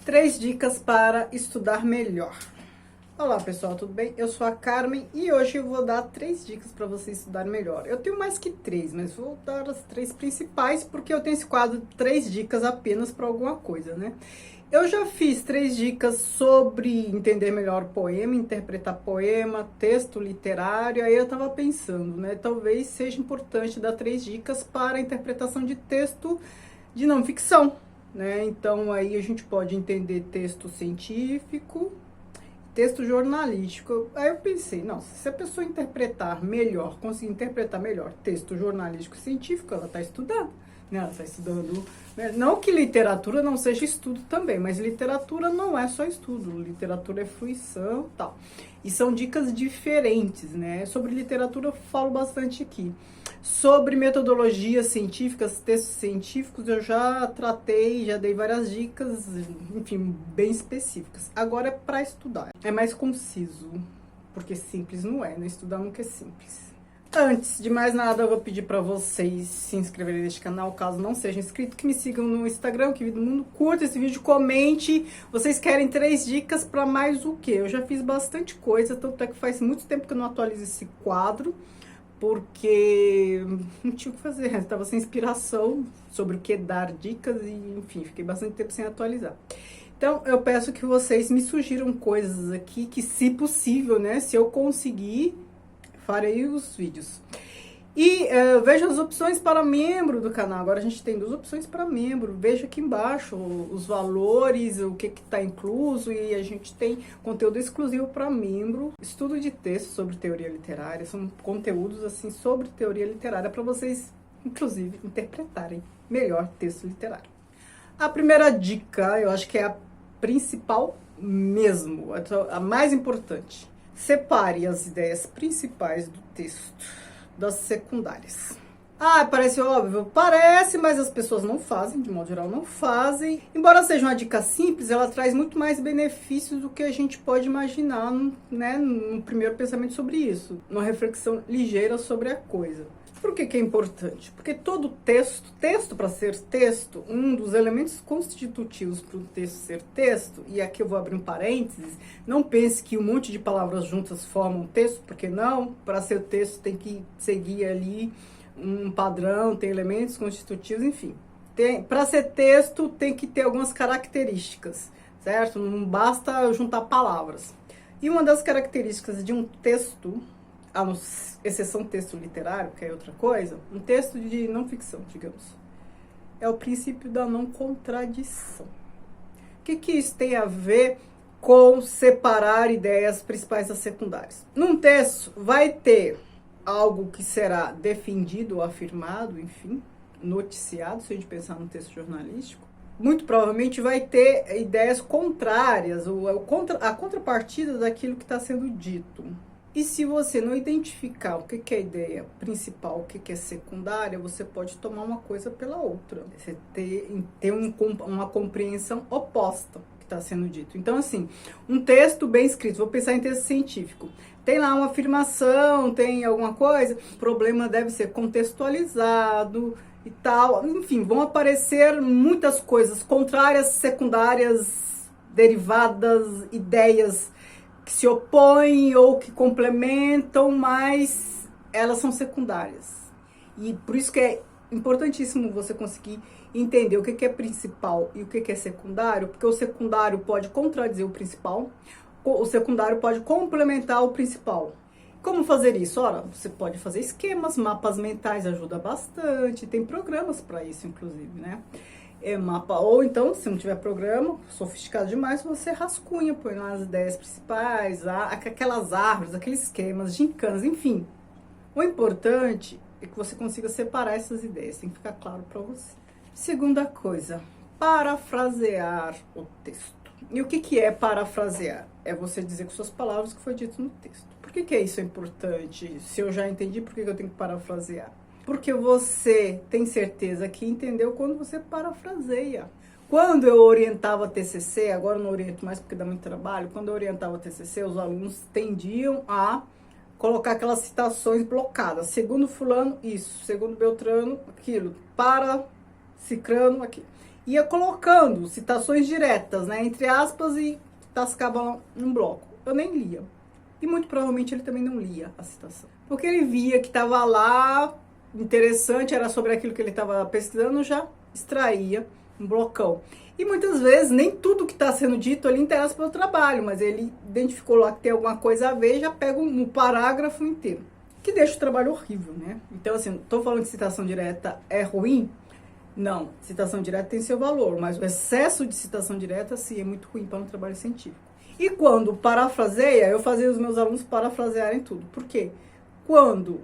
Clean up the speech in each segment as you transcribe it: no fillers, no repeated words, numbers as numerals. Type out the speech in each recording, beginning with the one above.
3 dicas para estudar melhor. Olá pessoal, tudo bem? Eu sou a Carmen e hoje eu vou dar 3 dicas para você estudar melhor. Eu tenho mais que 3, mas vou dar as 3 principais porque eu tenho esse quadro 3 dicas apenas para alguma coisa, né? Eu já fiz 3 dicas sobre entender melhor poema, interpretar poema, texto literário. Aí eu tava pensando, né? Talvez seja importante dar 3 dicas para a interpretação de texto de não ficção, né? Então aí a gente pode entender texto científico, texto jornalístico. Aí eu pensei, não, se a pessoa interpretar melhor, conseguir interpretar melhor texto jornalístico e científico, ela está estudando, né? Ela está estudando, né? Não que literatura não seja estudo também, mas literatura não é só estudo, literatura é fruição e tal. E são dicas diferentes, né? Sobre literatura eu falo bastante aqui. Sobre metodologias científicas, textos científicos, eu já tratei, já dei várias dicas, enfim, bem específicas. Agora é para estudar, é mais conciso, porque simples não é, né? Estudar nunca é simples. Antes de mais nada, eu vou pedir para vocês se inscreverem neste canal, caso não sejam inscritos, que me sigam no Instagram, que Vida do Mundo, curta esse vídeo, comente. Vocês querem 3 dicas para mais o quê? Eu já fiz bastante coisa, tanto é que faz muito tempo que eu não atualizo esse quadro, porque não tinha o que fazer, estava sem inspiração sobre o que dar dicas e, enfim, fiquei bastante tempo sem atualizar. Então, eu peço que vocês me sugiram coisas aqui que, se possível, né, se eu conseguir, farei os vídeos. E veja as opções para membro do canal. Agora a gente tem 2 opções para membro. Veja aqui embaixo os valores, o que está incluso. E a gente tem conteúdo exclusivo para membro. Estudo de texto sobre teoria literária. São conteúdos assim sobre teoria literária para vocês, inclusive, interpretarem melhor texto literário. A primeira dica, eu acho que é a principal mesmo, a mais importante. Separe as ideias principais do texto das secundárias. Ah, parece óbvio? Parece, mas as pessoas não fazem, de modo geral não fazem. Embora seja uma dica simples, ela traz muito mais benefícios do que a gente pode imaginar, né, no primeiro pensamento sobre isso. Uma reflexão ligeira sobre a coisa. Por que é importante? Porque todo texto para ser texto, um dos elementos constitutivos para o texto ser texto, e aqui eu vou abrir um parênteses, não pense que um monte de palavras juntas formam texto, porque não, para ser texto tem que seguir ali um padrão, tem elementos constitutivos, enfim. Para ser texto tem que ter algumas características, certo? Não basta juntar palavras. E uma das características de um texto, exceção texto literário, que é outra coisa, um texto de não ficção, digamos, é o princípio da não contradição. O que isso tem a ver com separar ideias principais das secundárias? Num texto vai ter algo que será defendido ou afirmado, enfim, noticiado, se a gente pensar num texto jornalístico. Muito provavelmente vai ter ideias contrárias, ou a contrapartida daquilo que está sendo dito. E se você não identificar o que é a ideia principal, o que é secundária, você pode tomar uma coisa pela outra. Você ter uma compreensão oposta que está sendo dito. Então, assim, um texto bem escrito, vou pensar em texto científico, tem lá uma afirmação, tem alguma coisa, o problema deve ser contextualizado e tal. Enfim, vão aparecer muitas coisas contrárias, secundárias, derivadas, ideias que se opõem ou que complementam, mas elas são secundárias. E por isso que é importantíssimo você conseguir entender o que é principal e o que é secundário, porque o secundário pode contradizer o principal, o secundário pode complementar o principal. Como fazer isso? Ora, você pode fazer esquemas, mapas mentais ajuda bastante, tem programas para isso, inclusive, né? Mapa, ou então, se não tiver programa sofisticado demais, você rascunha, põe lá as ideias principais, aquelas árvores, aqueles esquemas, gincanas, enfim. O importante é que você consiga separar essas ideias, tem que ficar claro para você. Segunda coisa, parafrasear o texto. E o que é parafrasear? É você dizer com suas palavras o que foi dito no texto. Por que isso é importante? Se eu já entendi, por que eu tenho que parafrasear? Porque você tem certeza que entendeu quando você parafraseia. Quando eu orientava TCC, agora eu não oriento mais porque dá muito trabalho, quando eu orientava TCC, os alunos tendiam a colocar aquelas citações blocadas. Segundo fulano, isso. Segundo Beltrano, aquilo. Para Cicrano, aquilo. ia colocando citações diretas, né, entre aspas, e tascava num bloco. Eu nem lia. E muito provavelmente ele também não lia a citação. Porque ele via que estava lá, interessante, era sobre aquilo que ele estava pesquisando, já extraía um blocão. E muitas vezes nem tudo que está sendo dito ele interessa pelo trabalho, mas ele identificou lá que tem alguma coisa a ver e já pega um parágrafo inteiro. Que deixa o trabalho horrível, né? Então, assim, tô falando que citação direta é ruim? Não, citação direta tem seu valor, mas o excesso de citação direta, sim, é muito ruim para um trabalho científico. E quando parafraseia, eu fazia os meus alunos parafrasearem tudo. Por quê? Quando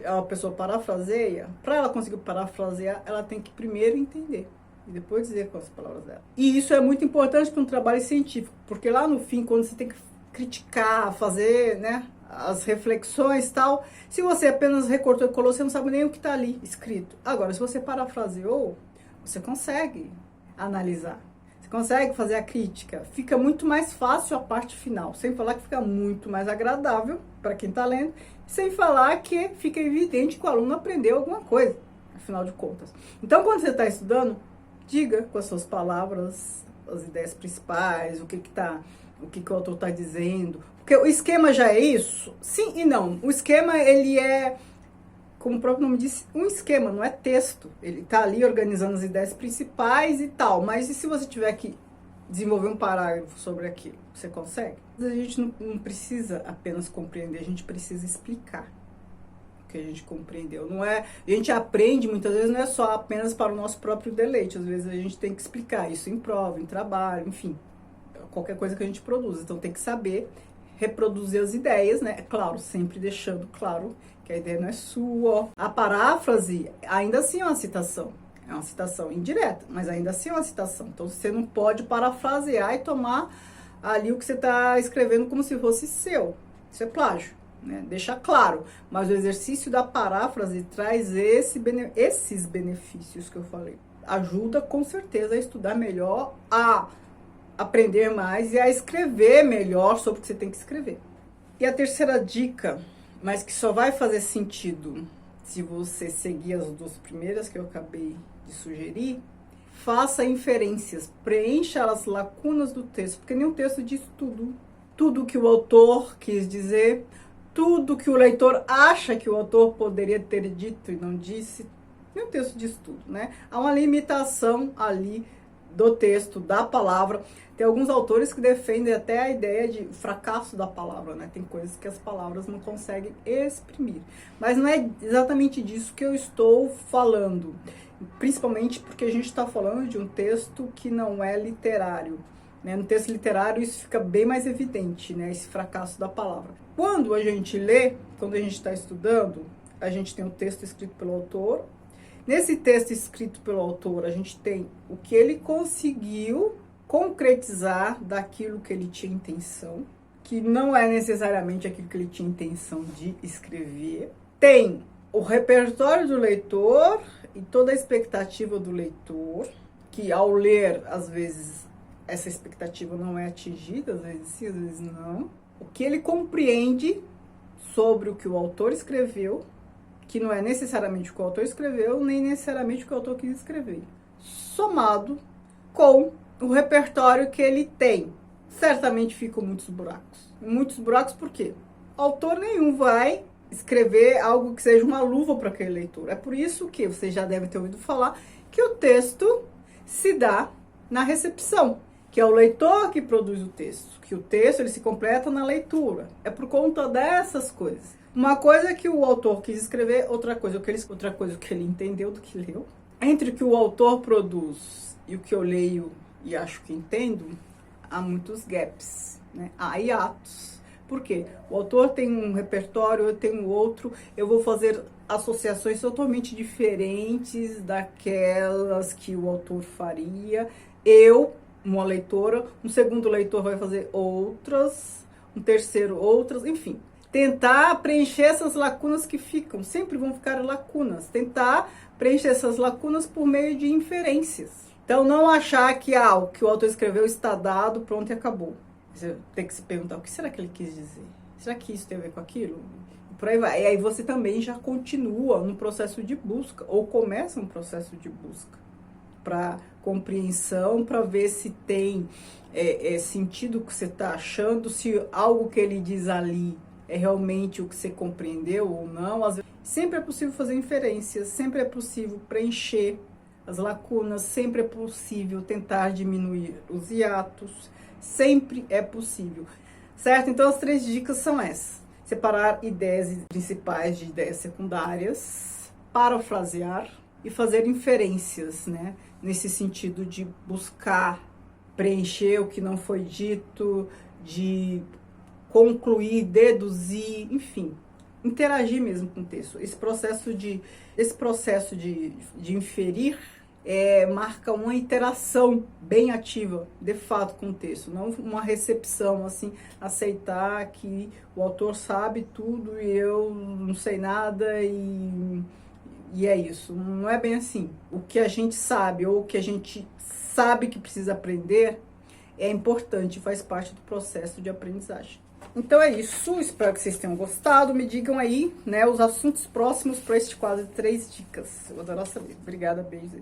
a pessoa parafraseia, para ela conseguir parafrasear, ela tem que primeiro entender e depois dizer com as palavras dela. E isso é muito importante para um trabalho científico, porque lá no fim, quando você tem que criticar, fazer, né, as reflexões e tal, se você apenas recortou e colou, você não sabe nem o que está ali escrito. Agora, se você parafraseou, você consegue analisar, você consegue fazer a crítica, fica muito mais fácil a parte final, sem falar que fica muito mais agradável para quem está lendo, sem falar que fica evidente que o aluno aprendeu alguma coisa, afinal de contas. Então, quando você está estudando, diga com as suas palavras as ideias principais, o que o autor está dizendo. Porque o esquema já é isso? Sim e não. O esquema, ele é, como o próprio nome diz, um esquema, não é texto. Ele está ali organizando as ideias principais e tal. Mas e se você tiver que desenvolver um parágrafo sobre aquilo? Você consegue? A gente não precisa apenas compreender, a gente precisa explicar que a gente compreendeu. Não é, a gente aprende muitas vezes, não é só apenas para o nosso próprio deleite. Às vezes a gente tem que explicar isso em prova, em trabalho, enfim, qualquer coisa que a gente produz. Então tem que saber reproduzir as ideias, né? É claro, sempre deixando claro que a ideia não é sua. A paráfrase ainda assim é uma citação. É uma citação indireta, mas ainda assim é uma citação. Então você não pode parafrasear e tomar ali o que você está escrevendo como se fosse seu. Isso é plágio. Né? Deixa claro, mas o exercício da paráfrase traz esses benefícios que eu falei. Ajuda com certeza a estudar melhor, a aprender mais e a escrever melhor sobre o que você tem que escrever. E a terceira dica, mas que só vai fazer sentido se você seguir as duas primeiras que eu acabei de sugerir, faça inferências, preencha as lacunas do texto, porque nenhum texto diz tudo. Tudo que o autor quis dizer, tudo que o leitor acha que o autor poderia ter dito e não disse, nenhum texto diz tudo, né? Há uma limitação ali do texto, da palavra. Tem alguns autores que defendem até a ideia de fracasso da palavra, né? Tem coisas que as palavras não conseguem exprimir. Mas não é exatamente disso que eu estou falando. Principalmente porque a gente está falando de um texto que não é literário. Né? No texto literário isso fica bem mais evidente, né? Esse fracasso da palavra. Quando a gente lê, quando a gente está estudando, a gente tem o texto escrito pelo autor. Nesse texto escrito pelo autor, a gente tem o que ele conseguiu concretizar daquilo que ele tinha intenção, que não é necessariamente aquilo que ele tinha intenção de escrever. Tem o repertório do leitor e toda a expectativa do leitor, que ao ler, às vezes, essa expectativa não é atingida, às vezes sim, às vezes não. O que ele compreende sobre o que o autor escreveu, que não é necessariamente o que o autor escreveu, nem necessariamente o que o autor quis escrever, somado com o repertório que ele tem. Certamente ficam muitos buracos. Muitos buracos por quê? Autor nenhum vai escrever algo que seja uma luva para aquele leitor. É por isso que você já deve ter ouvido falar que o texto se dá na recepção, que é o leitor que produz o texto, que o texto ele se completa na leitura. É por conta dessas coisas. Uma coisa é que o autor quis escrever, outra coisa o que ele entendeu do que leu. Entre o que o autor produz e o que eu leio e acho que entendo, há muitos gaps, né? Há hiatos. Por quê? O autor tem um repertório, eu tenho outro, eu vou fazer associações totalmente diferentes daquelas que o autor faria. Eu, uma leitora, um segundo leitor vai fazer outras, um terceiro outras, enfim. Tentar preencher essas lacunas que ficam, sempre vão ficar lacunas. Tentar preencher essas lacunas por meio de inferências. Então, não achar que o que o autor escreveu está dado, pronto e acabou. Você tem que se perguntar, o que será que ele quis dizer? Será que isso tem a ver com aquilo? E por aí vai. E aí você também já continua no processo de busca, ou começa um processo de busca, para compreensão, para ver se tem sentido o que você está achando, se algo que ele diz ali é realmente o que você compreendeu ou não. Às vezes, sempre é possível fazer inferências, sempre é possível preencher as lacunas, sempre é possível tentar diminuir os hiatos, sempre é possível, certo? Então, as 3 dicas são essas: separar ideias principais de ideias secundárias, parafrasear e fazer inferências, né? Nesse sentido de buscar preencher o que não foi dito, de concluir, deduzir, enfim, interagir mesmo com o texto. Esse processo de inferir marca uma interação bem ativa, de fato, com o texto, não uma recepção, assim, aceitar que o autor sabe tudo e eu não sei nada e é isso. Não é bem assim. O que a gente sabe ou o que a gente sabe que precisa aprender é importante, faz parte do processo de aprendizagem. Então é isso, espero que vocês tenham gostado. Me digam aí, né, os assuntos próximos para este quadro de 3 dicas. Eu vou adorar saber. Obrigada, beijo.